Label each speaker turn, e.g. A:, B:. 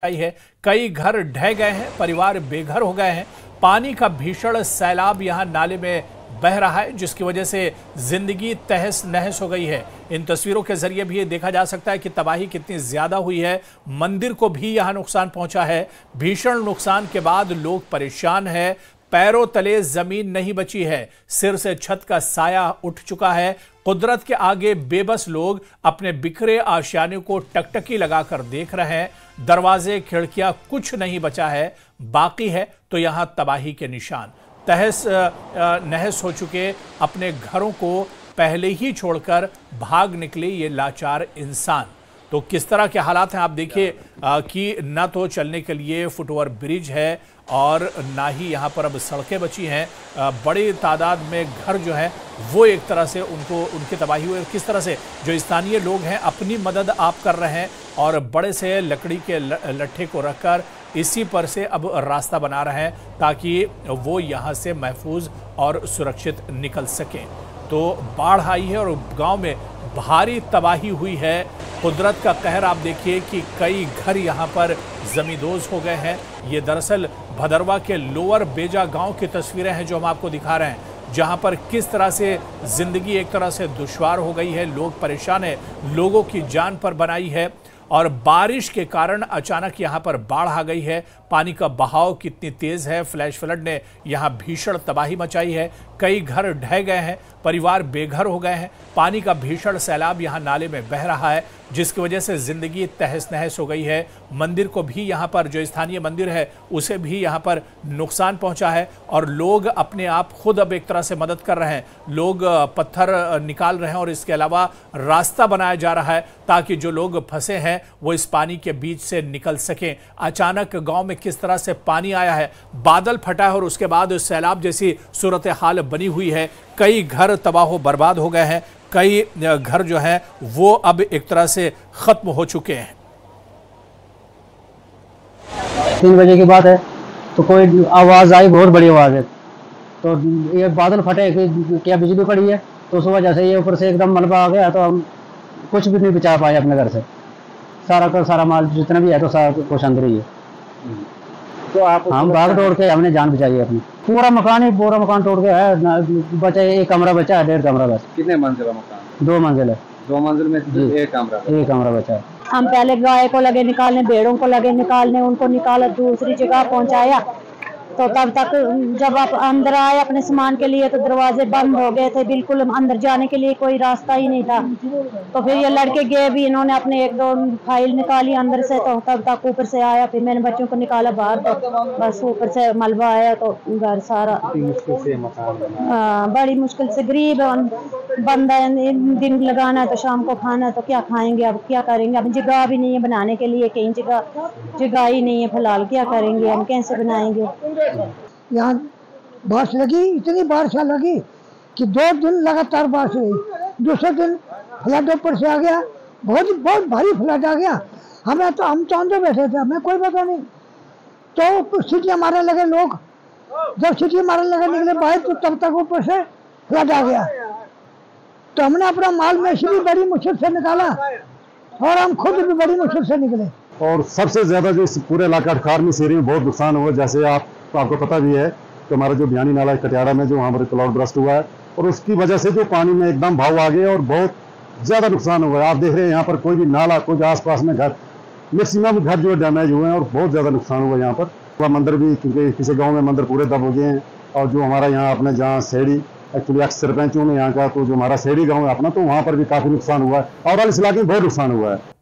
A: आई है। कई घर ढह गए हैं, परिवार बेघर हो गए हैं। पानी का भीषण सैलाब यहां नाले में बह रहा है, जिसकी वजह से जिंदगी तहस नहस हो गई है। इन तस्वीरों के जरिए भी ये देखा जा सकता है कि तबाही कितनी ज्यादा हुई है। मंदिर को भी यहां नुकसान पहुंचा है। भीषण नुकसान के बाद लोग परेशान हैं। पैरों तले जमीन नहीं बची है, सिर से छत का साया उठ चुका है। कुदरत के आगे बेबस लोग अपने बिखरे आशियाने को टकटकी लगाकर देख रहे हैं। दरवाजे खिड़कियां कुछ नहीं बचा है, बाकी है तो यहां तबाही के निशान। तहस नहस हो चुके अपने घरों को पहले ही छोड़कर भाग निकले ये लाचार इंसान। तो किस तरह के हालात हैं आप देखिए कि ना तो चलने के लिए फुटओवर ब्रिज है और ना ही यहाँ पर अब सड़कें बची हैं। बड़ी तादाद में घर जो हैं वो एक तरह से उनकी तबाही हुई। किस तरह से जो स्थानीय लोग हैं अपनी मदद आप कर रहे हैं और बड़े से लकड़ी के लट्ठे को रखकर इसी पर से अब रास्ता बना रहे हैं ताकि वो यहाँ से महफूज और सुरक्षित निकल सकें। तो बाढ़ आई है और गांव में भारी तबाही हुई है। कुदरत का कहर आप देखिए कि कई घर यहां पर जमींदोज हो गए हैं। ये दरअसल भदरवा के लोअर बेजा गांव की तस्वीरें हैं जो हम आपको दिखा रहे हैं, जहां पर किस तरह से जिंदगी एक तरह से दुश्वार हो गई है। लोग परेशान हैं, लोगों की जान पर बनाई है। और बारिश के कारण अचानक यहां पर बाढ़ आ गई है। पानी का बहाव कितनी तेज है, फ्लैश फ्लड ने यहां भीषण तबाही मचाई है। कई घर ढह गए हैं, परिवार बेघर हो गए हैं। पानी का भीषण सैलाब यहां नाले में बह रहा है, जिसकी वजह से जिंदगी तहस नहस हो गई है। मंदिर को भी यहां पर जो स्थानीय मंदिर है उसे भी यहां पर नुकसान पहुंचा है और लोग अपने आप खुद अब एक तरह से मदद कर रहे हैं। लोग पत्थर निकाल रहे हैं और इसके अलावा रास्ता बनाया जा रहा है ताकि जो लोग फंसे हैं वो इस पानी के बीच से निकल सकें। अचानक गांव में किस तरह से पानी आया है, बादल फटा है और उसके बाद सैलाब जैसी सूरत हाल बनी हुई है। कई घर तबाह बर्बाद हो गए हैं, कई घर जो हैं वो अब एक तरह से खत्म हो चुके हैं।
B: 3 बजे की बात है तो कोई आवाज आई, बहुत बड़ी आवाज है। तो ये बादल फटे कि क्या बिजली पड़ी है, तो उस वजह से ये ऊपर से एकदम मलबा आ गया, तो हम कुछ भी नहीं बचा पाए अपने घर से। सारा का सारा माल जितना भी है तो सारा कुछ अंदर ही है। तो आप हम भाग दौड़ के हमने जान बचाई है अपनी। पूरा मकान तोड़ के है, बचा एक कमरा बचा है, 1.5 कमरा बस।
C: कितने मंजिल मकान?
B: 2 मंजिल है।
C: 2 मंजिल में एक कमरा
B: बचा है।
D: हम पहले गाय को लगे निकालने, भेड़ों को लगे निकालने, उनको निकाला दूसरी जगह पहुंचाया। तो तब तक जब आप अंदर आए अपने सामान के लिए तो दरवाजे बंद हो गए थे, बिल्कुल अंदर जाने के लिए कोई रास्ता ही नहीं था। तो फिर ये लड़के गए भी, इन्होंने अपने 1-2 फाइल निकाली अंदर से, तो तब तक ऊपर से आया। फिर मैंने बच्चों को निकाला बाहर, तो बस ऊपर से मलबा आया तो घर सारा बड़ी मुश्किल से। गरीब बंदा है, दिन लगाना है तो शाम को खाना है, तो क्या खाएंगे, अब क्या करेंगे। अब जगह भी नहीं है बनाने के लिए, कहीं जगह ही नहीं है फिलहाल, क्या करेंगे हम, कैसे बनाएंगे।
E: यहाँ बारिश लगी, इतनी बारिश लगी कि 2 दिन लगातार बारिश हुई। दूसरे दिन फ्लड ऊपर से आ गया, बहुत भारी फ्लड आ गया। हम तो अंदर बैठे थे, हमें कोई पता नहीं। तो सीटियाँ मारने लगे लोग, जब सीटियाँ मारने लगे निकले बाहर तो तब तक ऊपर से फ्लड आ गया। तो हमने अपना माल में भी बड़ी मुश्किल से निकाला और हम खुद भी बड़ी मुश्किल से निकले।
F: और सबसे ज्यादा जो इस पूरे इलाका खारमी सीरी में बहुत नुकसान हुआ। जैसे आपको पता भी है कि हमारा जो बयानी नाला है कटियारा में, जो वहाँ पर क्लाउड ब्रस्ट हुआ है और उसकी वजह से जो पानी में एकदम भाव आ गया और बहुत ज्यादा नुकसान हुआ है। आप देख रहे हैं यहाँ पर कोई भी नाला, कुछ आसपास में घर, मैक्सिमम घर जो डैमेज हुए हैं और बहुत ज्यादा नुकसान हुआ है यहाँ पर। मंदिर भी, क्योंकि किसी गाँव में मंदिर पूरे दब हो गए हैं। और जो हमारा यहाँ अपने जहाँ सेड़ी, एक्चुअली एक्स सरपंच हूँ मैं यहाँ का, तो जो हमारा सेड़ी गाँव है अपना, तो वहाँ पर भी काफी नुकसान हुआ है और इस इलाके में बहुत नुकसान हुआ है।